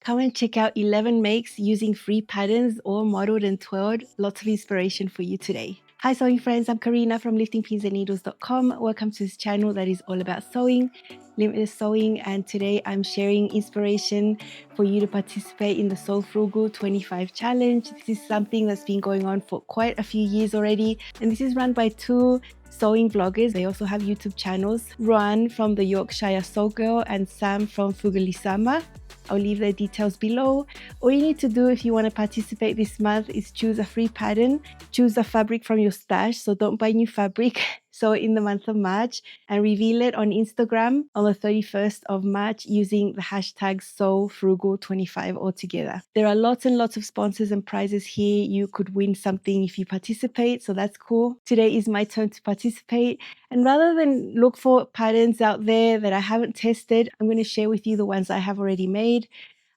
Come and check out 11 makes using free patterns, all modeled and twirled. Lots of inspiration for you today. Hi sewing friends, I'm Karina from liftingpinsandneedles.com. Welcome to this channel that is all about sewing, limitless sewing, and today I'm sharing inspiration for you to participate in the Sew Frugal 25 challenge. This is something that's been going on for quite a few years already, and this is run by two sewing vloggers. They also have YouTube channels, Roan from the Yorkshire Sew Girl and Sam from Fugulisama. I'll leave their details below. All you need to do if you want to participate this month is choose a free pattern, choose a fabric from your stash, so don't buy new fabric, sew it in the month of March, and reveal it on Instagram on the 31st of March using the hashtag SewFrugal25 altogether. There are lots and lots of sponsors and prizes here. You could win something if you participate, so that's cool. Today is my turn to participate, and rather than look for patterns out there that I haven't tested, I'm going to share with you the ones I have already made.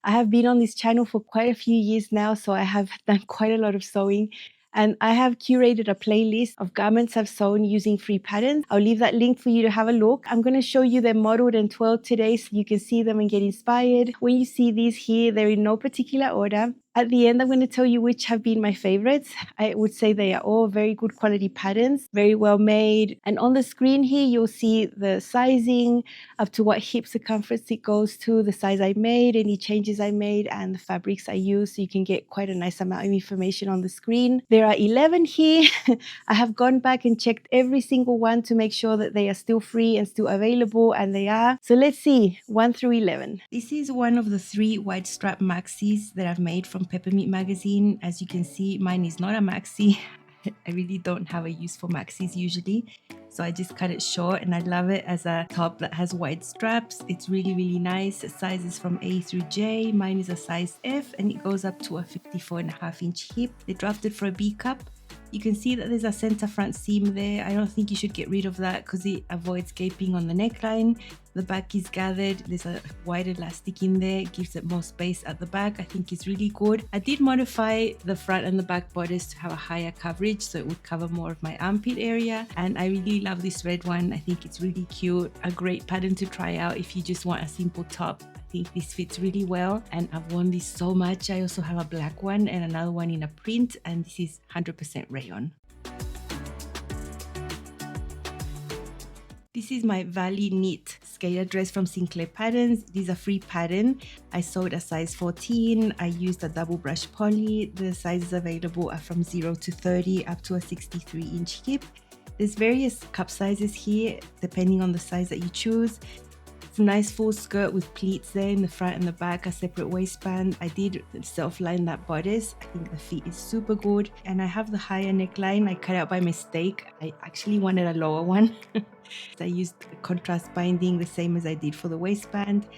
I have been on this channel for quite a few years now, so I have done quite a lot of sewing. And I have curated a playlist of garments I've sewn using free patterns. I'll leave that link for you to have a look. I'm going to show you them modeled and twirled today so you can see them and get inspired. When you see these here, they're in no particular order. At the end, I'm going to tell you which have been my favorites. I would say they are all very good quality patterns, very well made. And on the screen here, you'll see the sizing, up to what hip circumference it goes to, the size I made, any changes I made, and the fabrics I used. So you can get quite a nice amount of information on the screen. There are 11 here. I have gone back and checked every single one to make sure that they are still free and still available, and they are. So let's see, 1 through 11. This is one of the 3 wide strap maxis that I've made from Peppermint magazine. As you can see, mine is not a maxi. I really don't have a use for maxis usually, so I just cut it short, and I love it as a top that has wide straps. It's really nice. It sizes from A through J. Mine is a size F, and it goes up to a 54.5-inch hip. They drafted for a B cup. You can see that there's a center front seam there. I don't think you should get rid of that because it avoids gaping on the neckline. The back is gathered. There's a wide elastic in there. It gives it more space at the back. I think it's really good. I did modify the front and the back bodice to have a higher coverage so it would cover more of my armpit area. And I really love this red one. I think it's really cute. A great pattern to try out if you just want a simple top. I think this fits really well, and I've worn this so much. I also have a black one and another one in a print, and this is 100% rayon. This is my Valley Knit skater dress from Sinclair Patterns. It is a free pattern. I sewed a size 14. I used a double brush poly. The sizes available are from 0 to 30 up to a 63-inch hip. There's various cup sizes here depending on the size that you choose. It's a nice full skirt with pleats there in the front and the back, a separate waistband. I did self-line that bodice. I think the fit is super good. And I have the higher neckline I cut out by mistake. I actually wanted a lower one. I used contrast binding the same as I did for the waistband.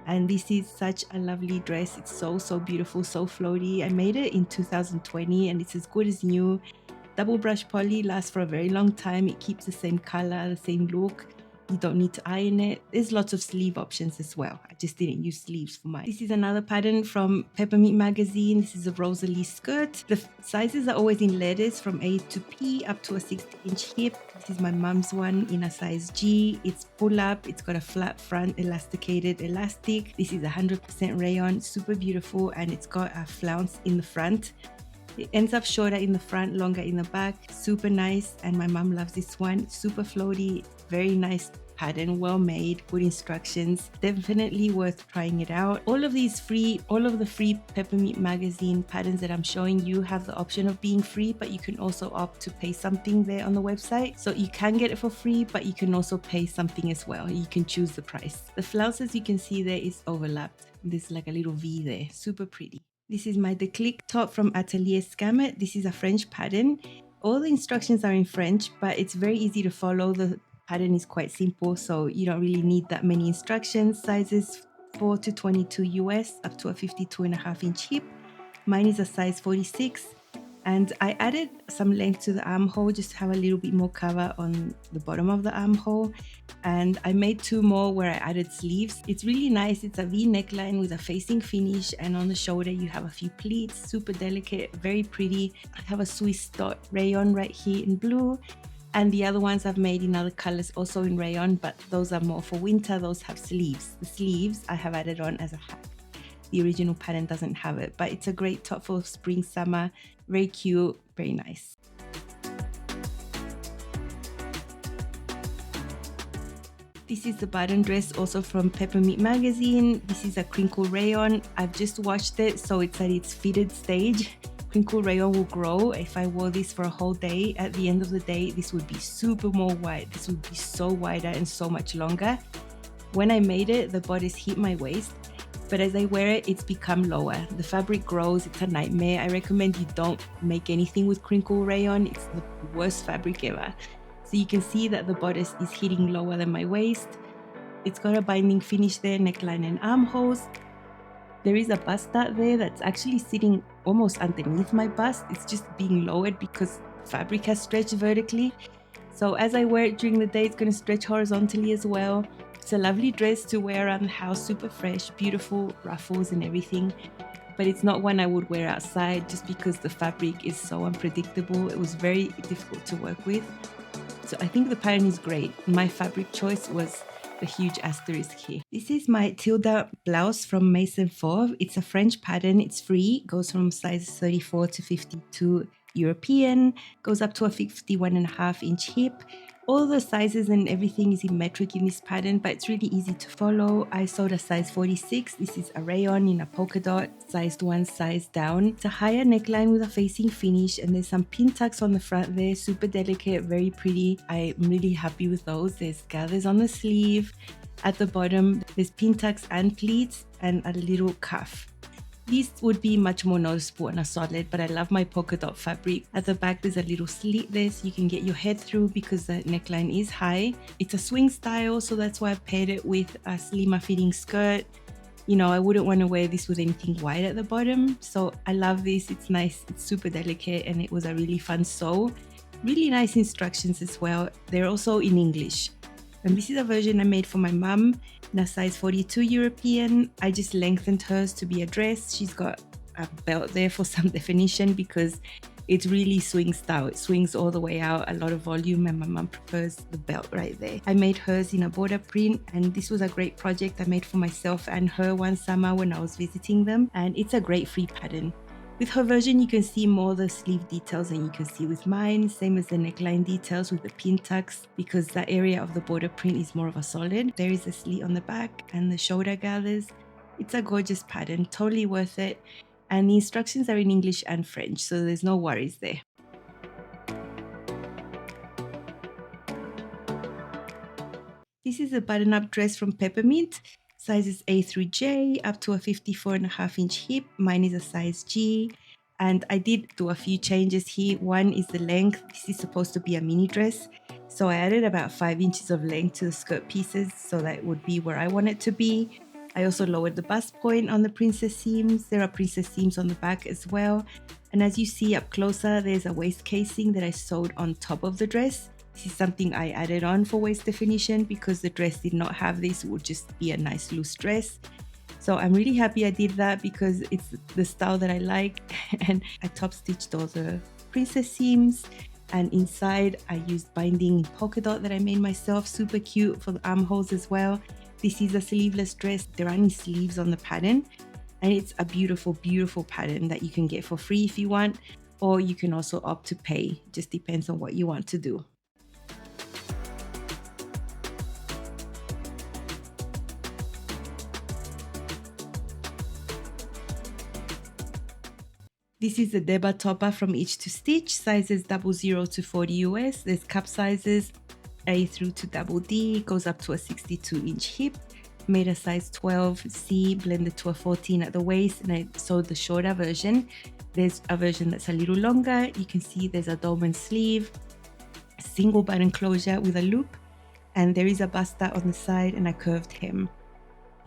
And this is such a lovely dress. It's so beautiful, so floaty. I made it in 2020 and it's as good as new. Double brush poly lasts for a very long time. It keeps the same color, the same look. You don't need to iron it. There's lots of sleeve options as well. I just didn't use sleeves for mine. This is another pattern from Peppermint magazine. This is a Rosalie skirt. The sizes are always in letters from A to P up to a 60-inch hip. This is my mom's one in a size G. It's pull up. It's got a flat front elasticated elastic. This is 100% rayon, super beautiful, and it's got a flounce in the front. It ends up shorter in the front, longer in the back. Super nice, and my mom loves this one. Super floaty, very nice pattern, well made, good instructions. Definitely worth trying it out. All of the free Peppermint magazine patterns that I'm showing you have the option of being free, but you can also opt to pay something there on the website. So you can get it for free, but you can also pay something as well. You can choose the price. The flounces you can see there is overlapped. There's like a little V there, super pretty. This is my declic top from Atelier Scam. This is a French pattern. All the instructions are in French, but it's very easy to follow. The pattern is quite simple, so you don't really need that many instructions. Sizes 4 to 22 US, up to a 52.5-inch hip. Mine is a size 46. And I added some length to the armhole just to have a little bit more cover on the bottom of the armhole. And I made 2 more where I added sleeves. It's really nice. It's a V neckline with a facing finish, and on the shoulder you have a few pleats, super delicate, very pretty. I have a Swiss dot rayon right here in blue. And the other ones I've made in other colors, also in rayon, but those are more for winter. Those have sleeves. The sleeves I have added on as a hat. The original pattern doesn't have it, but it's a great top for spring, summer. Very cute, very nice. This is the button dress also from Peppermint magazine. This is a crinkle rayon. I've just washed it, so it's at its fitted stage. Crinkle rayon will grow. If I wore this for a whole day, at the end of the day, this would be super more wide. This would be so wider and so much longer. When I made it, the bodice hit my waist, but as I wear it, it's become lower. The fabric grows, it's a nightmare. I recommend you don't make anything with crinkle rayon. It's the worst fabric ever. So you can see that the bodice is hitting lower than my waist. It's got a binding finish there, neckline and armholes. There is a bust dart there that's actually sitting almost underneath my bust. It's just being lowered because fabric has stretched vertically. So as I wear it during the day, it's going to stretch horizontally as well. It's a lovely dress to wear around the house, super fresh, beautiful ruffles and everything. But it's not one I would wear outside just because the fabric is so unpredictable. It was very difficult to work with. So I think the pattern is great. My fabric choice was the huge asterisk here. This is my Tilda blouse from Maison Fauve. It's a French pattern. It's free. Goes from size 34 to 52 European. Goes up to a 51.5-inch hip. All the sizes and everything is in metric in this pattern, but it's really easy to follow. I sewed a size 46. This is a rayon in a polka dot, sized one size down. It's a higher neckline with a facing finish, and there's some pin tucks on the front there, super delicate, very pretty. I'm really happy with those. There's gathers on the sleeve. At the bottom, there's pin tucks and pleats and a little cuff. These would be much more noticeable on a solid, but I love my polka dot fabric. At the back, there's a little slit there so you can get your head through because the neckline is high. It's a swing style, so that's why I paired it with a slimmer fitting skirt. You know, I wouldn't want to wear this with anything wide at the bottom. So I love this. It's nice. It's super delicate, and it was a really fun sew. Really nice instructions as well. They're also in English. And this is a version I made for my mum in a size 42 European. I just lengthened hers to be a dress. She's got a belt there for some definition because it's really swing style. It swings all the way out, a lot of volume, and my mum prefers the belt right there. I made hers in a border print, and this was a great project I made for myself and her one summer when I was visiting them, and it's a great free pattern. With her version, you can see more of the sleeve details than you can see with mine, same as the neckline details with the pin tucks, because that area of the border print is more of a solid. There is a slit on the back and the shoulder gathers. It's a gorgeous pattern, totally worth it. And the instructions are in English and French, so there's no worries there. This is a button-up dress from Peppermint. Sizes A through J, up to a 54.5-inch hip. Mine is a size G. And I did do a few changes here. One is the length. This is supposed to be a mini dress. So I added about 5 inches of length to the skirt pieces so that it would be where I want it to be. I also lowered the bust point on the princess seams. There are princess seams on the back as well. And as you see up closer, there's a waist casing that I sewed on top of the dress. This is something I added on for waist definition because the dress did not have this. It would just be a nice loose dress. So I'm really happy I did that because it's the style that I like. And I top stitched all the princess seams. And inside I used binding polka dot that I made myself. Super cute for the armholes as well. This is a sleeveless dress. There aren't any sleeves on the pattern. And it's a beautiful, beautiful pattern that you can get for free if you want. Or you can also opt to pay. It just depends on what you want to do. This is the Deba topper from Itch to Stitch, sizes 00 to 40 US. There's cup sizes A through to double D, goes up to a 62-inch hip. Made a size 12 C, blended to a 14 at the waist, and I sewed the shorter version. There's a version that's a little longer. You can see there's a dolman sleeve, a single button closure with a loop, and there is a bust dart on the side and a curved hem.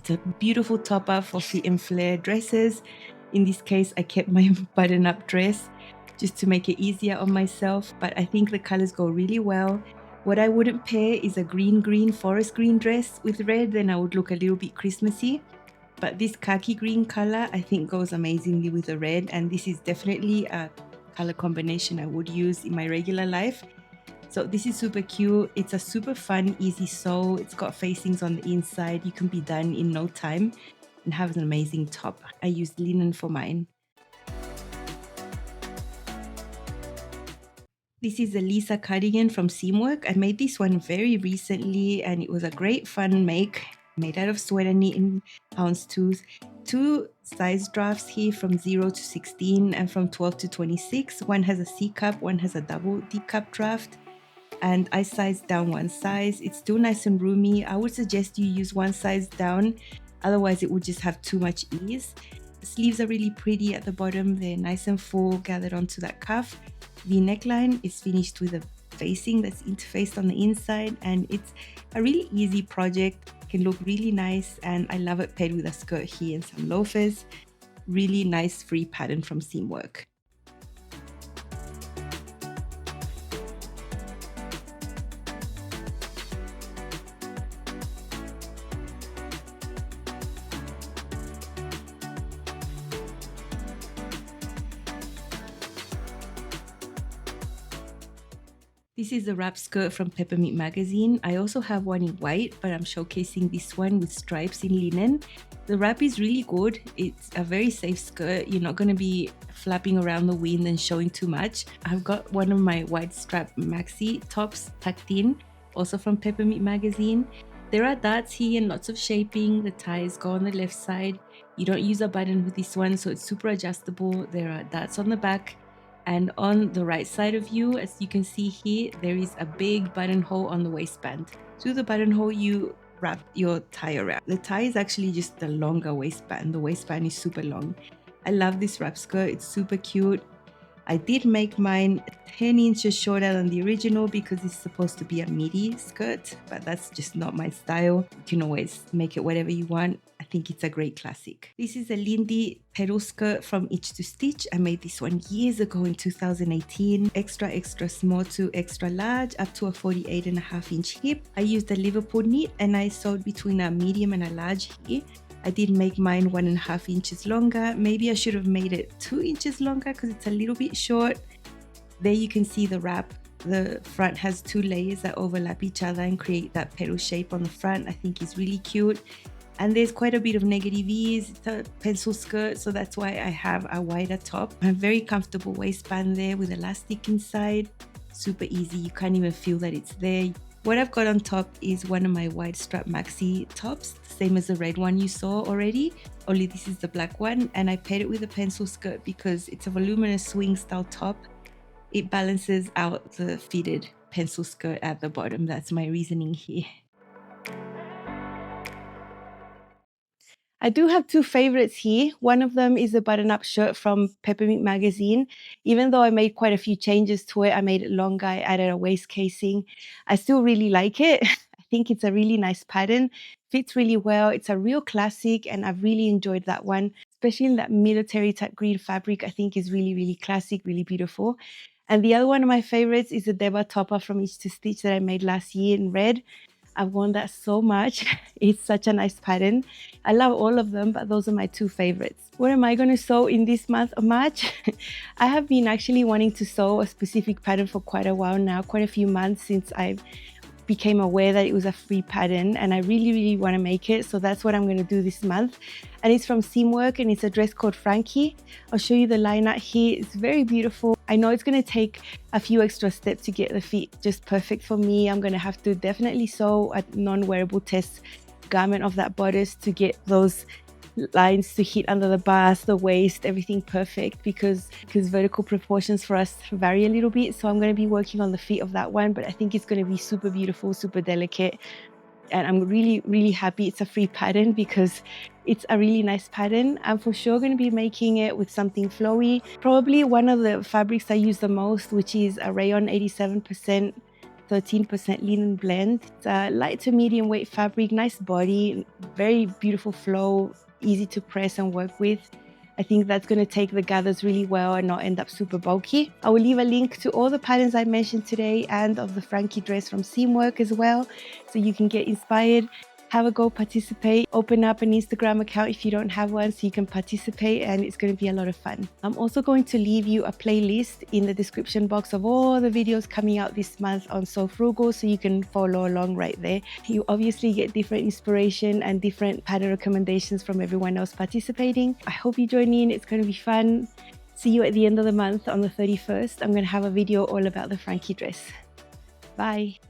It's a beautiful topper for fit and flare dresses. In this case, I kept my button-up dress just to make it easier on myself, but I think the colors go really well. What I wouldn't pair is a green forest green dress with red, then I would look a little bit Christmassy. But this khaki green color I think goes amazingly with the red, and this is definitely a color combination I would use in my regular life. So this is super cute. It's a super fun, easy sew. It's got facings on the inside. You can be done in no time. and have an amazing top. I used linen for mine. This is a Lisa cardigan from Seamwork. I made this one very recently and it was a great fun make, made out of sweater knitting, houndstooth. Two size drafts here from 0 to 16 and from 12 to 26. One has a C cup, one has a double deep cup draft. And I sized down one size. It's still nice and roomy. I would suggest you use one size down, otherwise it would just have too much ease. The sleeves are really pretty at the bottom. They're nice and full, gathered onto that cuff. The neckline is finished with a facing that's interfaced on the inside, and it's a really easy project. It can look really nice, and I love it paired with a skirt here and some loafers. Really nice free pattern from Seamwork. This is a wrap skirt from Peppermint magazine. I also have one in white, but I'm showcasing this one with stripes in linen. The wrap is really good. It's a very safe skirt. You're not going to be flapping around the wind and showing too much. I've got one of my white strap maxi tops tucked in, also from Peppermint magazine. There are darts here and lots of shaping. The ties go on the left side. You don't use a button with this one, so it's super adjustable. There are darts on the back. And on the right side of you, as you can see here, there is a big buttonhole on the waistband. Through the buttonhole, you wrap your tie around. The tie is actually just a longer waistband. The waistband is super long. I love this wrap skirt. It's super cute. I did make mine 10 inches shorter than the original because it's supposed to be a midi skirt, but that's just not my style. You can always make it whatever you want. I think it's a great classic. This is a Lindy petal skirt from Itch to Stitch. I made this one years ago in 2018. Extra small to extra large, up to a 48.5-inch hip. I used a Liverpool knit and I sewed between a medium and a large here. I did make mine 1.5 inches longer. Maybe I should have made it 2 inches longer because it's a little bit short. There you can see the wrap. The front has two layers that overlap each other and create that petal shape on the front. I think it's really cute. And there's quite a bit of negative ease. It's a pencil skirt, so that's why I have a wider top. A very comfortable waistband there with elastic inside. Super easy, you can't even feel that it's there. What I've got on top is one of my wide strap maxi tops, same as the red one you saw already, only this is the black one, and I paired it with a pencil skirt because it's a voluminous swing style top. It balances out the fitted pencil skirt at the bottom. That's my reasoning here. I do have two favorites here. One of them is a button-up shirt from Peppermint magazine. Even though I made quite a few changes to it, I made it longer, I added a waist casing. I still really like it. I think it's a really nice pattern, fits really well. It's a real classic and I've really enjoyed that one, especially in that military type green fabric. I think is really classic, really beautiful. And the other one of my favorites is the Deba topper from Itch to Stitch that I made last year in red. I've worn that so much. It's such a nice pattern. I love all of them, but those are my two favorites. What am I going to sew in this month of March? I have been actually wanting to sew a specific pattern for quite a while now, quite a few months since I became aware that it was a free pattern, and I really want to make it. So that's what I'm going to do this month. And it's from Seamwork and it's a dress called Frankie. I'll show you the line out here. It's very beautiful. I know it's going to take a few extra steps to get the fit just perfect for me. I'm going to have to definitely sew a non-wearable test garment of that bodice to get those lines to hit under the bust, the waist, everything perfect, because vertical proportions for us vary a little bit. So I'm going to be working on the fit of that one, but I think it's going to be super beautiful, super delicate. And I'm really happy it's a free pattern because it's a really nice pattern. I'm for sure going to be making it with something flowy. Probably one of the fabrics I use the most, which is a rayon 87%, 13% linen blend. It's a light to medium weight fabric, nice body, very beautiful flow, easy to press and work with. I think that's going to take the gathers really well and not end up super bulky. I will leave a link to all the patterns I mentioned today and of the Frankie dress from Seamwork as well, so you can get inspired. Have a go, participate, open up an Instagram account if you don't have one so you can participate, and it's going to be a lot of fun. I'm also going to leave you a playlist in the description box of all the videos coming out this month on Sew Frugal, so you can follow along right there. You obviously get different inspiration and different pattern recommendations from everyone else participating. I hope you join in, it's going to be fun. See you at the end of the month on the 31st. I'm going to have a video all about the Frankie dress. Bye.